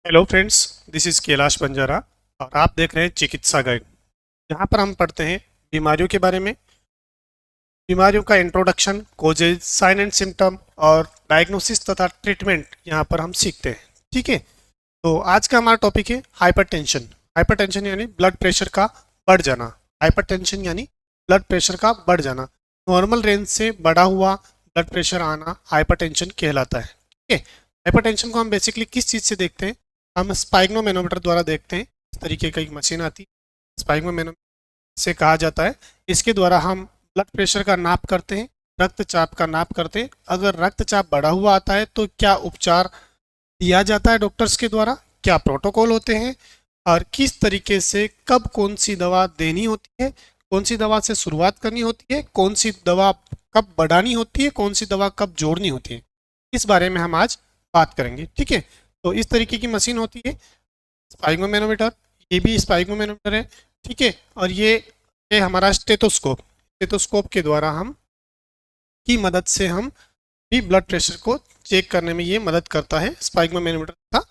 Hello friends, this is Kailash Banjara और आप देख रहे हैं चिकित्सा गाइड। यहाँ पर हम पढ़ते हैं बीमारियों के बारे में, बीमारियों का introduction, causes, sign and symptom और डायग्नोसिस तथा ट्रीटमेंट यहाँ पर हम सीखते हैं। ठीक है, तो आज का हमारा टॉपिक है हाइपरटेंशन। हाइपरटेंशन यानी ब्लड प्रेशर का बढ़ जाना। हाइपरटेंशन यानी ब्लड प्रेशर का बढ़ जाना, नॉर्मल रेंज से बढ़ा हुआ ब्लड प्रेशर आना हाइपरटेंशन कहलाता है। ठीक है, हाइपरटेंशन को हम बेसिकली किस चीज़ से देखते हैं? हम स्पाइग्नोमेनोमीटर द्वारा देखते हैं। इस तरीके का एक मशीन आती है, स्पाइग्नोमेनोमीटर से कहा जाता है। इसके द्वारा हम ब्लड प्रेशर का नाप करते हैं, रक्तचाप का नाप करते हैं। अगर रक्तचाप बढ़ा हुआ आता है तो क्या उपचार दिया जाता है डॉक्टर्स के द्वारा, क्या प्रोटोकॉल होते हैं और किस तरीके से कब कौन सी दवा देनी होती है, कौन सी दवा से शुरुआत करनी होती है, कौन सी दवा कब बढ़ानी होती है, कौन सी दवा कब जोड़नी होती है, इस बारे में हम आज बात करेंगे। ठीक है, तो इस तरीके की मशीन होती है स्पाइगोमेनोमीटर। ये भी स्पाइगोमेनोमीटर है। ठीक है, और ये हमारा स्टेथोस्कोप। स्टेथोस्कोप के द्वारा हम की मदद से हम भी ब्लड प्रेशर को चेक करने में ये मदद करता है। स्पाइगोमेनोमीटर था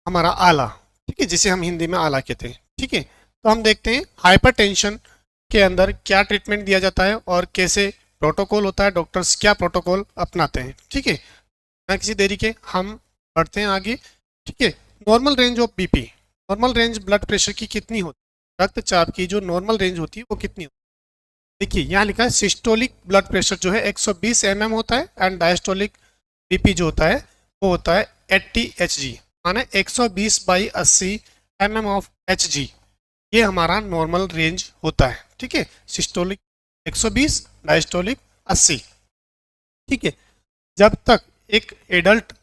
हमारा आला, ठीक है, जिसे हम हिंदी में आला कहते हैं। ठीक है, तो हम देखते हैं हाइपरटेंशन के अंदर क्या ट्रीटमेंट दिया जाता है और कैसे प्रोटोकॉल होता है, डॉक्टर्स क्या प्रोटोकॉल अपनाते हैं। ठीक है, बिना किसी देरी के हम बढ़ते हैं आगे। ठीक है, normal range of BP, normal range blood pressure की कितनी होती है, रक्तचाप की जो नॉर्मल रेंज होती है वो कितनी होती है? देखिए यहाँ लिखा है सिस्टोलिक ब्लड प्रेशर जो है 120 mm होता है एंड डायस्टोलिक बीपी जो होता है वो होता है 80 Hg, माने 120/80 mm ऑफ Hg। ये हमारा नॉर्मल रेंज होता है। ठीक है, सिस्टोलिक 120, डायस्टोलिक 80। ठीक है, जब तक एक एडल्ट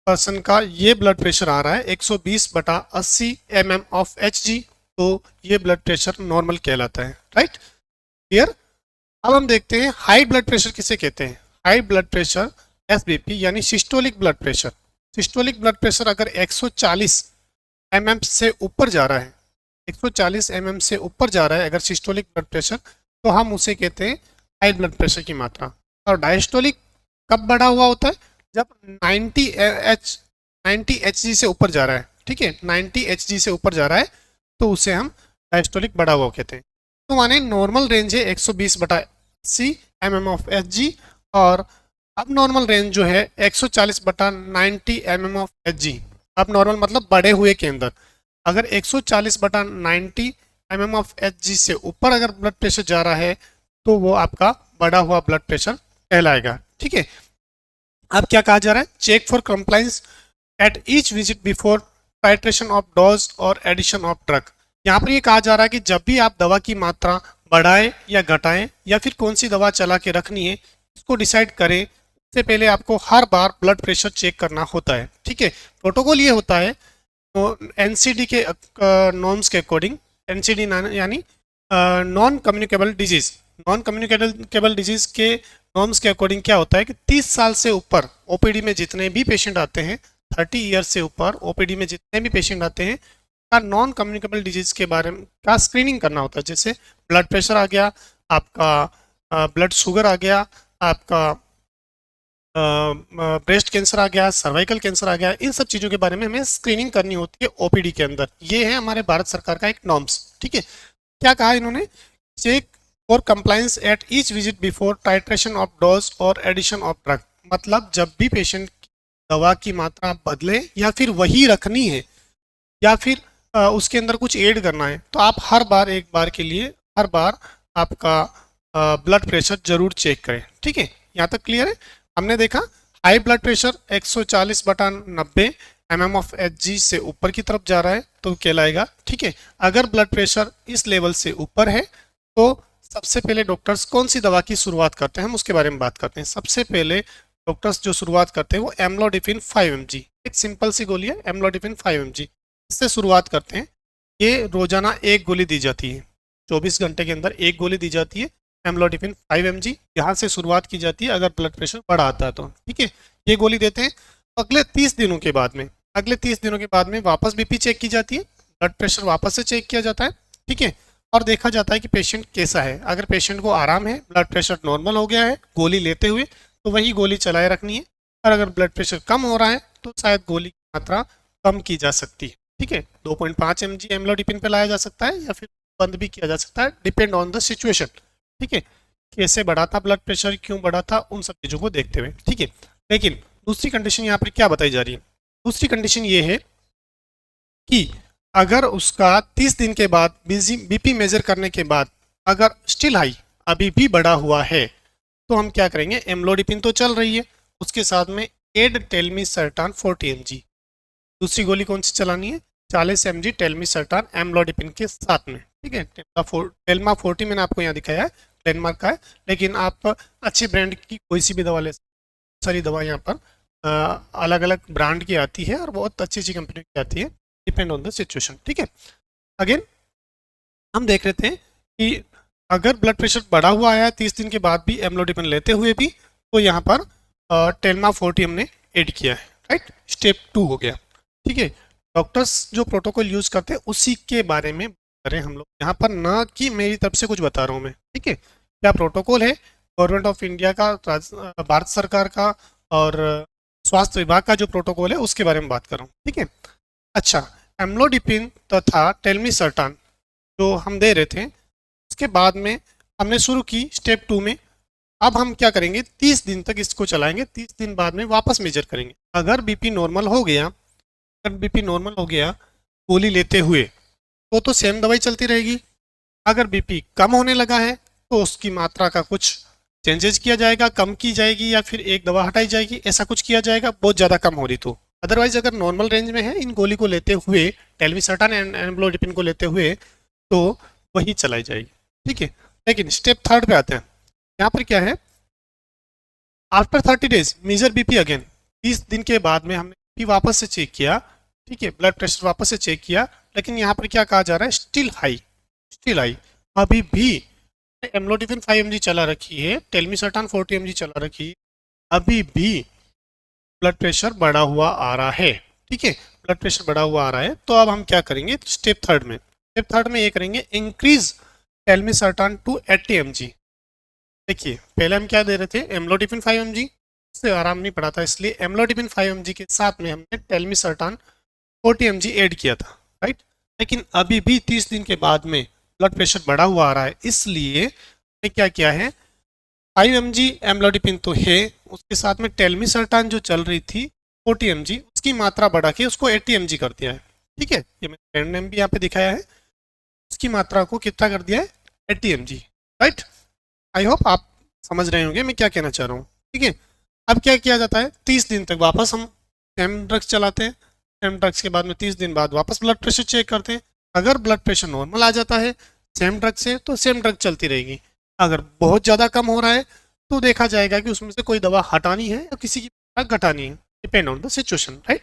पर्सन का ये ब्लड प्रेशर आ रहा है 120/80 mm ऑफ Hg, तो ये ब्लड प्रेशर नॉर्मल कहलाता है। Right, clear. अब हम देखते हैं हाई ब्लड प्रेशर किसे कहते हैं। हाई ब्लड प्रेशर एसबीपी यानी systolic blood pressure. Systolic blood pressure अगर 140 mm से ऊपर जा रहा है, 140 mm से ऊपर जा रहा है अगर सिस्टोलिक ब्लड प्रेशर, तो हम उसे कहते हैं हाई ब्लड प्रेशर की मात्रा। और डायस्टोलिक कब बढ़ा हुआ होता है? जब 90 Hg से ऊपर जा रहा है। ठीक है, 90 Hg से ऊपर जा रहा है तो उसे हम डायस्टोलिक बढ़ा हुआ कहते हैं। तो माने नॉर्मल रेंज है 120/80 mm ऑफ Hg और अब नॉर्मल रेंज जो है 140/90 mm ऑफ Hg। अब नॉर्मल मतलब बढ़े हुए के अंदर अगर 140/90 mm ऑफ Hg से ऊपर अगर ब्लड प्रेशर जा रहा है तो वो आपका बढ़ा हुआ ब्लड प्रेशर कहलाएगा। ठीक है, अब क्या कहा जा रहा है? Check for compliance at each visit before titration of dose और एडिशन ऑफ ड्रग। यहाँ पर ये कहा जा रहा है कि जब भी आप दवा की मात्रा बढ़ाएं या घटाएं या फिर कौन सी दवा चला के रखनी है इसको डिसाइड करें, उससे पहले आपको हर बार ब्लड प्रेशर चेक करना होता है। ठीक है, प्रोटोकॉल ये होता है तो एनसीडी के नॉर्म्स के अकॉर्डिंग, एनसीडी यानी non communicable disease, non communicable disease के नॉर्म्स के अकॉर्डिंग क्या होता है कि 30 साल से ऊपर ओपीडी में जितने भी पेशेंट आते हैं, 30 ईयर्स से ऊपर ओपीडी में जितने भी पेशेंट आते हैं का नॉन कम्युनिकेबल डिजीज के बारे में का स्क्रीनिंग करना होता है। जैसे ब्लड प्रेशर आ गया, आपका ब्लड शुगर आ गया, आपका ब्रेस्ट कैंसर आ गया, सर्वाइकल कैंसर आ गया, इन सब चीज़ों के बारे में हमें स्क्रीनिंग करनी होती है ओपीडी के अंदर। ये है हमारे भारत सरकार का एक नॉर्म्स। ठीक है, क्या कहा इन्होंने? Check for compliance at each visit before titration of dose और एडिशन ऑफ ड्रग। मतलब जब भी पेशेंट दवा की मात्रा बदले या फिर वही रखनी है या फिर उसके अंदर कुछ ऐड करना है तो आप हर बार एक बार के लिए हर बार आपका ब्लड प्रेशर जरूर चेक करें। ठीक है, यहाँ तक क्लियर है? हमने देखा high blood pressure 140/90 mm of Hg से ऊपर की तरफ जा रहा है तो कहलाएगा। ठीक है, अगर ब्लड प्रेशर इस लेवल से ऊपर है तो सबसे पहले डॉक्टर्स कौन सी दवा की शुरुआत करते हैं हम उसके बारे में बात करते हैं। सबसे पहले डॉक्टर्स जो शुरुआत करते हैं वो एम्लोडिफिन 5 mg, एक सिंपल सी गोली है एम्लोडिफिन 5 mg, इससे शुरुआत करते हैं। ये रोजाना एक गोली दी जाती है, 24 घंटे के अंदर एक गोली दी जाती है एम्लोडिफिन 5 mg। यहाँ से शुरुआत की जाती है अगर ब्लड प्रेशर बढ़ा आता है तो। ठीक है, ये गोली देते हैं। अगले 30 दिनों के बाद में वापस बीपी चेक की जाती है, ब्लड प्रेशर वापस से चेक किया जाता है। ठीक है, और देखा जाता है कि पेशेंट कैसा है। अगर पेशेंट को आराम है, ब्लड प्रेशर नॉर्मल हो गया है गोली लेते हुए, तो वही गोली चलाए रखनी है। और अगर ब्लड प्रेशर कम हो रहा है तो शायद गोली की मात्रा कम की जा सकती है। ठीक है, 2.5 mg एम्लोडिपिन पे लाया जा सकता है या फिर बंद भी किया जा सकता है, डिपेंड ऑन द सिचुएशन। ठीक है, कैसे बढ़ा था ब्लड प्रेशर, क्यों बढ़ा था, उन सब चीज़ों को देखते हुए। ठीक है, लेकिन दूसरी कंडीशन यहाँ पर क्या बताई जा रही है? दूसरी कंडीशन ये है कि अगर उसका 30 दिन के बाद बीपी मेजर करने के बाद अगर स्टिल हाई, अभी भी बढ़ा हुआ है, तो हम क्या करेंगे, एम्लोडिपिन तो चल रही है, उसके साथ में एड टेलमिसर्टान 40 mg, दूसरी गोली कौन सी चलानी है, 40 mg टेलमिसर्टान एम्लोडिपिन के साथ में। ठीक है, टेल्मा 40 मैंने आपको यहाँ दिखाया है, डेनमार्क का है, लेकिन आप अच्छी ब्रांड की कोई सी भी दवा ले, सारी दवा यहाँ पर अलग अलग ब्रांड की आती है और बहुत अच्छी अच्छी कंपनी की आती है, डिपेंड ऑन द सिचुएशन। ठीक है, अगेन हम देख रहे थे कि अगर ब्लड प्रेशर बढ़ा हुआ है 30 दिन के बाद भी एम्लोडिपिन लेते हुए भी, तो यहाँ पर टेल्मा 40 हमने ऐड किया है। राइट, स्टेप 2 हो गया। ठीक है, डॉक्टर्स जो प्रोटोकॉल यूज करते हैं उसी के बारे में करें हम लोग यहाँ पर, ना कि मेरी तरफ से कुछ बता रहा हूँ मैं। ठीक है, क्या प्रोटोकॉल है गवर्नमेंट ऑफ इंडिया का, भारत सरकार का और स्वास्थ्य विभाग का जो प्रोटोकॉल है उसके बारे में बात कर रहा हूँ। ठीक है, अच्छा, एम्लोडिपिन तथा टेलमिसर्टान जो हम दे रहे थे, उसके बाद में हमने शुरू की स्टेप 2 में। अब हम क्या करेंगे, 30 दिन तक इसको चलाएंगे, 30 दिन बाद में वापस मेजर करेंगे। अगर बीपी नॉर्मल हो गया, अगर बीपी नॉर्मल हो गया गोली लेते हुए, तो सेम दवाई चलती रहेगी। अगर बीपी कम होने लगा है तो उसकी मात्रा का कुछ चेंजेस किया जाएगा, कम की जाएगी या फिर एक दवा हटाई जाएगी, ऐसा कुछ किया जाएगा, बहुत ज़्यादा कम हो रही तो। अदरवाइज अगर नॉर्मल रेंज में है, इन गोली को लेते हुए, टेलमिसर्टान एंड एम्लोडिपिन को लेते हुए, तो वही चलाई जाएगी। ठीक है, लेकिन स्टेप 3 पे आते हैं। यहाँ पर क्या है, after 30 days measure BP again, 30 दिन के बाद में हमने बीपी वापस से चेक किया। ठीक है, ब्लड प्रेशर वापस से चेक किया, लेकिन यहाँ पर क्या कहा जा रहा है, स्टिल हाई, स्टिल हाई, अभी भी एम्लोडिपिन 5 mg चला रखी है, टेलमिसर्टान 40 mg चला रखी है, अभी भी ब्लड प्रेशर बढ़ा हुआ आ रहा है। ठीक है, ब्लड प्रेशर बढ़ा हुआ आ रहा है, तो अब हम क्या करेंगे, स्टेप 3 में, स्टेप 3 में ये करेंगे, इंक्रीज टेलमिसर्टान टू 80 mg। देखिए, पहले हम क्या दे रहे थे, एम्लोडिपिन 5 mg, से आराम नहीं पड़ा था, इसलिए एम्लोडिपिन 5 mg के साथ में हमने टेलमिसर्टान 40 mg ऐड किया था। राइट, लेकिन अभी भी 30 दिन के बाद में ब्लड प्रेशर बढ़ा हुआ आ रहा है, इसलिए हमने क्या किया है, 5 mg एम्लोडिपिन तो है, उसके साथ में टेलमिसर्टान जो चल रही थी 40 mg, उसकी मात्रा बढ़ा के उसको 80 mg कर दिया है। ठीक है, ये मैंने ब्रांड नेम भी यहाँ पे दिखाया है, उसकी मात्रा को कितना कर दिया है, 80 mg। राइट, आई होप आप समझ रहे होंगे मैं क्या कहना चाह रहा हूँ। ठीक है, अब क्या किया जाता है, 30 दिन तक वापस हम सेम ड्रग्स चलाते हैं, सेम ड्रग्स के बाद में 30 दिन बाद वापस ब्लड प्रेशर चेक करते हैं। अगर ब्लड प्रेशर नॉर्मल आ जाता है सेम ड्रग से, तो सेम ड्रग चलती रहेगी। अगर बहुत ज़्यादा कम हो रहा है तो देखा जाएगा कि उसमें से कोई दवा हटानी है या किसी की घटानी है, depend on the situation. Right,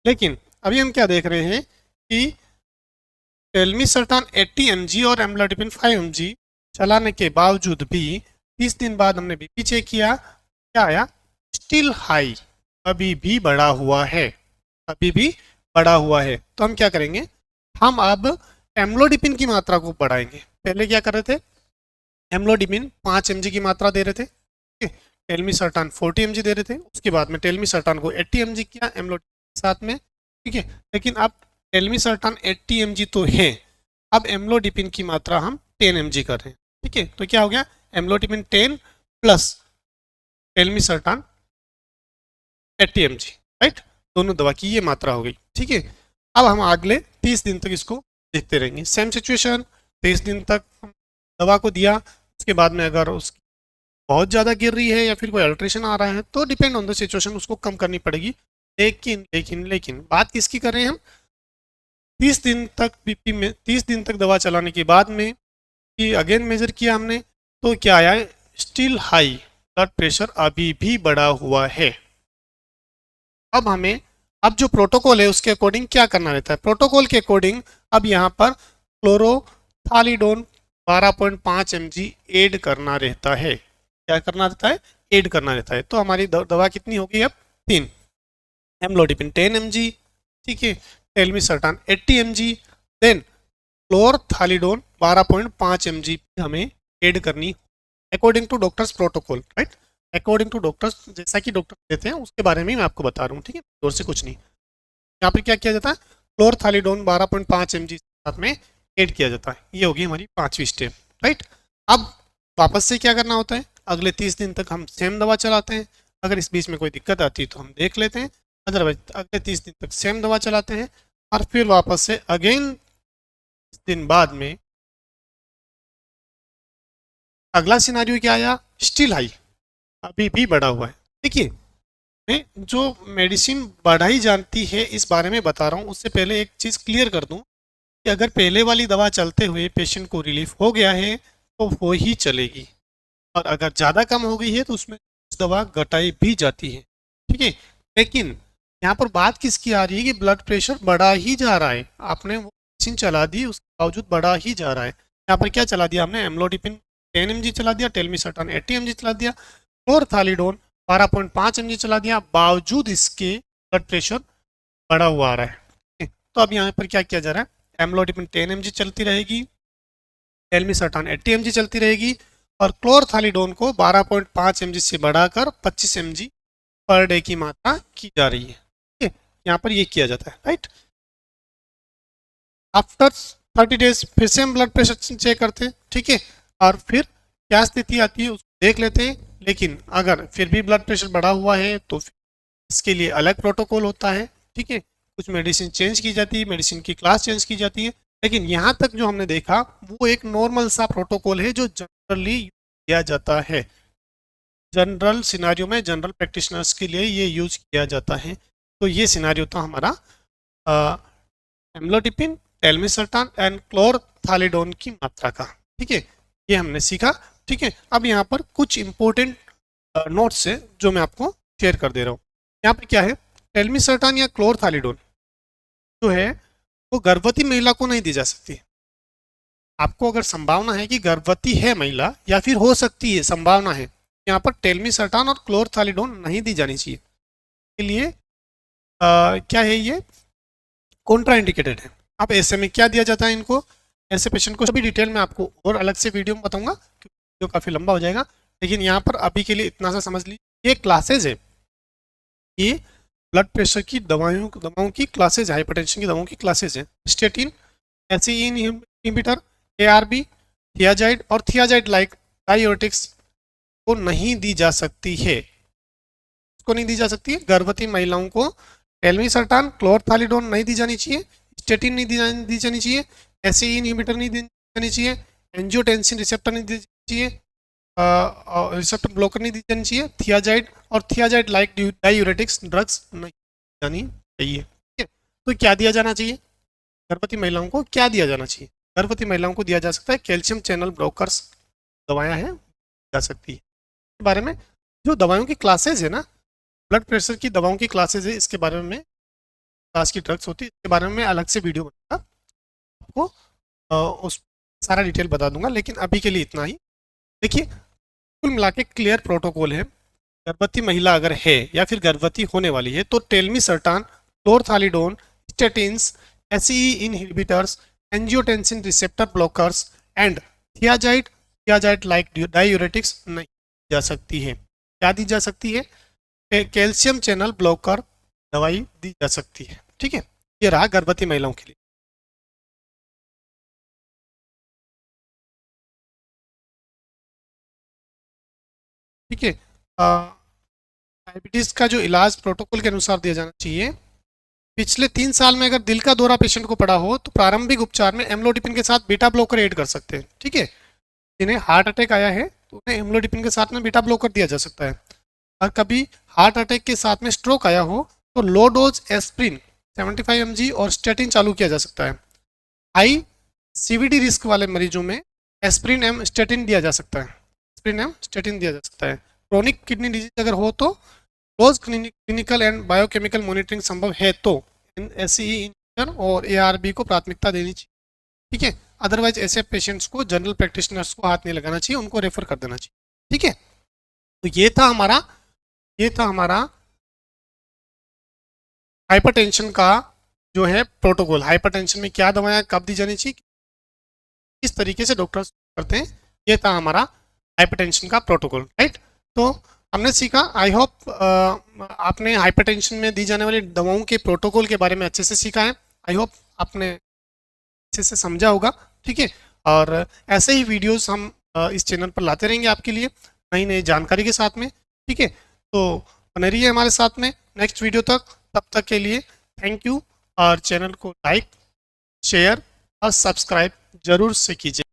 लेकिन अभी हम क्या देख रहे हैं कि टेलमिसर्टान 80 mg और एम्लोडिपिन 5 mg चलाने के बावजूद भी 30 दिन बाद हमने बीपी चेक किया, क्या आया, स्टिल हाई, अभी भी बढ़ा हुआ है, अभी भी बढ़ा हुआ है। तो हम क्या करेंगे, हम अब एम्लोडिपिन की मात्रा को बढ़ाएंगे। पहले क्या कर रहे थे, एम्लोडिपिन 5 mg की मात्रा दे रहे थे, टेलमिसर्टान 40 mg दे रहे थे, उसके बाद में टेलमिसर्टान को 80 mg किया एम्लोडिपिन के साथ में। ठीक है, लेकिन अब टेलमिसर्टान 80 mg तो है, अब एम्लोडिपिन की मात्रा हम 10 mg कर रहे हैं। ठीक है, तो क्या हो गया, एम्लोडिपिन 10 प्लस टेलमिसर्टान 80 mg। राइट, दोनों दवा की ये मात्रा हो गई। ठीक है, अब हम अगले 30 दिन तक इसको देखते रहेंगे, सेम सिचुएशन, 30 दिन तक हम दवा को दिया, उसके बाद में अगर उसकी बहुत ज़्यादा गिर रही है या फिर कोई अल्ट्रेशन आ रहा है, तो डिपेंड ऑन द सिचुएशन उसको कम करनी पड़ेगी। लेकिन लेकिन लेकिन बात किसकी कर रहे हैं हम, 30 दिन तक बीपी में, 30 दिन तक दवा चलाने के बाद में कि अगेन मेजर किया हमने, तो क्या आया, स्टिल हाई, ब्लड प्रेशर अभी भी बढ़ा हुआ है। अब हमें, अब जो प्रोटोकॉल है उसके अकॉर्डिंग क्या करना रहता है, प्रोटोकॉल के अकॉर्डिंग अब यहाँ पर क्लोरोथालिडोन 12.5 mg ऐड करना रहता है। क्या करना रहता है, ऐड करना रहता है। तो हमारी दवा कितनी होगी अब, 3, एम्लोडिपिन 10 mg, ठीक है, telmisartan 80 mg, then chlorthalidone 12.5 mg हमें ऐड करनी according to doctors protocol. Right, according to doctors, जैसा कि डॉक्टर देते हैं उसके बारे में मैं आपको बता रहा हूँ। ठीक है, और से कुछ नहीं। यहाँ पर क्या किया जाता है, क्लोरथालिडोन 12.5 mg साथ में ऐड किया जाता है। ये होगी हमारी 5वीं स्टेप, राइट। अब वापस से क्या करना होता है, अगले 30 दिन तक हम सेम दवा चलाते हैं। अगर इस बीच में कोई दिक्कत आती है तो हम देख लेते हैं, अदरवाइज अगले 30 दिन तक सेम दवा चलाते हैं। और फिर वापस से अगेन दिन बाद में अगला सिनारियो क्या आया, स्टिल हाई, अभी भी बढ़ा हुआ है। देखिए, मैं जो मेडिसिन बढ़ाई जानती है इस बारे में बता रहा हूँ, उससे पहले एक चीज़ क्लियर कर दूँ कि अगर पहले वाली दवा चलते हुए पेशेंट को रिलीफ हो गया है तो वो ही चलेगी, और अगर ज़्यादा कम हो गई है तो उसमें दवा घटाई भी जाती है, ठीक है। लेकिन यहाँ पर बात किसकी आ रही है कि ब्लड प्रेशर बढ़ा ही जा रहा है, आपने वो मेडिसिन चला दी उसके बावजूद बढ़ा ही जा रहा है। यहाँ पर क्या चला दिया हमने, एम्लोडिपिन 10 mg चला दिया, टेलमिसर्टान 80 mg चला दिया, क्लोरथालिडोन 12.5 mg चला दिया, बावजूद इसके ब्लड प्रेशर बढ़ा हुआ आ रहा है। तो अब यहाँ पर क्या किया जा रहा है, एम्लोडिपिन 10 mg चलती रहेगी, टेलमिसर्टान 80 mg चलती रहेगी, और क्लोरथालिडोन को 12.5 mg से बढ़ाकर 25 mg पर डे की मात्रा की जा रही है, ठीक है। यहाँ पर ये किया जाता है, राइट। आफ्टर 30 डेज फिर से हम ब्लड प्रेशर चेक करते हैं, ठीक है, और फिर क्या स्थिति आती है उसको देख लेते हैं। लेकिन अगर फिर भी ब्लड प्रेशर बढ़ा हुआ है तो इसके लिए अलग प्रोटोकॉल होता है, ठीक है। कुछ मेडिसिन चेंज की जाती है, मेडिसिन की क्लास चेंज की जाती है, लेकिन यहाँ तक जो हमने देखा वो एक नॉर्मल सा प्रोटोकॉल है जो जनरली किया जाता है। जनरल सिनारियो में जनरल प्रैक्टिशनर्स के लिए ये यूज किया जाता है। तो ये सिनारियो था हमारा एम्लोडिपिन, टेलमिसर्टान एंड क्लोरथालिडोन की मात्रा का, ठीक है। ये हमने सीखा, ठीक है। अब यहाँ पर कुछ इंपॉर्टेंट नोट्स है जो मैं आपको शेयर कर दे रहा हूँ। यहाँ पर क्या है, टेलमिसर्टान या क्लोरथालिडोन जो है वो गर्भवती महिला को नहीं दी जा सकती। आपको अगर संभावना है कि गर्भवती है महिला या फिर हो सकती है, संभावना है, यहाँ पर टेलमिसर्टान और क्लोरथालिडोन नहीं दी जानी चाहिए। के लिए क्या है, ये कॉन्ट्राइंडिकेटेड है। अब ऐसे में क्या दिया जाता है इनको, ऐसे पेशेंट को सभी डिटेल में आपको और अलग से वीडियो में बताऊंगा क्योंकि वीडियो काफ़ी लंबा हो जाएगा। लेकिन यहाँ पर अभी के लिए इतना सा समझ लीजिए, ये क्लासेज है, ये ब्लड प्रेशर की दवाओं की क्लासेज, हाइपरटेंशन की दवाओं की क्लासेज है। स्टेटिन, एसिइन इनहिबिटर, एआरबी, थियाजाइड और थियाजाइड लाइक डायूरेटिक्स को नहीं दी जा सकती है। इसको नहीं दी जा सकती है, गर्भवती महिलाओं को टेलमिसर्टान, क्लोरथालिडोन नहीं दी जानी चाहिए, स्टेटिन नहीं दी जानी चाहिए, एसिइन इनहिबिटर नहीं दी जानी चाहिए, एंजियोटेंसिन रिसेप्टर नहीं दी चाहिए, रिसेप्टर ब्लॉकर नहीं दी जानी चाहिए, थियाजाइड और थियाजाइड लाइक डायूरेटिक्स ड्रग्स नहीं जानी चाहिए, ठीक है। तो क्या दिया जाना चाहिए, गर्भवती महिलाओं को क्या दिया जाना चाहिए, गर्भवती महिलाओं को दिया जा सकता है कैल्शियम चैनल ब्लॉकर्स दवाएं हैं जा सकती है। इसके बारे में जो दवाओं की क्लासेज है ना, ब्लड प्रेशर की दवाओं की क्लासेज है, इसके बारे में क्लास की ड्रग्स होती है, इसके बारे में मैं अलग से वीडियो बनाऊंगा, आपको उस सारा डिटेल बता दूंगा। लेकिन अभी के लिए इतना ही। देखिए, कुल मिला के क्लियर प्रोटोकॉल है। गर्भवती महिला अगर है या फिर गर्भवती होने वाली है तो telmisartan, chlorthalidone, statins, ACE inhibitors, angiotensin receptor blockers and thiazide like diuretics नहीं दी जा सकती है। क्या दी जा सकती है, कैल्शियम चैनल ब्लॉकर दवाई दी जा सकती है, ठीक है। ये रहा गर्भवती महिलाओं के लिए। ठीक है, डायबिटीज़ का जो इलाज प्रोटोकॉल के अनुसार दिया जाना चाहिए। पिछले 3 साल में अगर दिल का दौरा पेशेंट को पड़ा हो तो प्रारंभिक उपचार में एम्लोडिपिन के साथ बीटा ब्लॉकर ऐड कर सकते हैं, ठीक है। जिन्हें हार्ट अटैक आया है तो उन्हें एम्लोडिपिन के साथ में बीटा ब्लॉकर दिया जा सकता है। और कभी हार्ट अटैक के साथ में स्ट्रोक आया हो तो लो डोज एस्प्रिन 75 mg और स्टेटिन चालू किया जा सकता है। हाई सीवीडी रिस्क वाले मरीजों में एस्प्रिन एम स्टेटिन दिया जा सकता है, एस्प्रिन एम स्टेटिन दिया जा सकता है। क्रोनिक किडनी डिजीज अगर हो तो close clinical and biochemical monitoring संभव है तो एसई इंजेक्शन और एआरबी को प्राथमिकता देनी चाहिए, ठीक है। अदरवाइज ऐसे पेशेंट्स को जनरल प्रैक्टिशनर्स को हाथ नहीं लगाना चाहिए, उनको रेफर कर देना चाहिए, ठीक है। तो ये था हमारा हाइपरटेंशन का जो है प्रोटोकॉल। हाइपरटेंशन में क्या दवाएं कब दी जानी चाहिए, किस तरीके से डॉक्टर्स करते हैं, ये था हमारा हाइपरटेंशन का प्रोटोकॉल, राइट। तो हमने सीखा। आई होप आपने हाइपरटेंशन में दी जाने वाली दवाओं के प्रोटोकॉल के बारे में अच्छे से सीखा है। आई होप आपने अच्छे से समझा होगा। ठीक है, और ऐसे ही वीडियोस हम इस चैनल पर लाते रहेंगे आपके लिए नई नई जानकारी के साथ में। ठीक है, तो बने रहिए हमारे साथ में नेक्स्ट वीडियो तक। तब तक के लिए थैंक यू, और चैनल को लाइक, शेयर और सब्सक्राइब जरूर से कीजिए।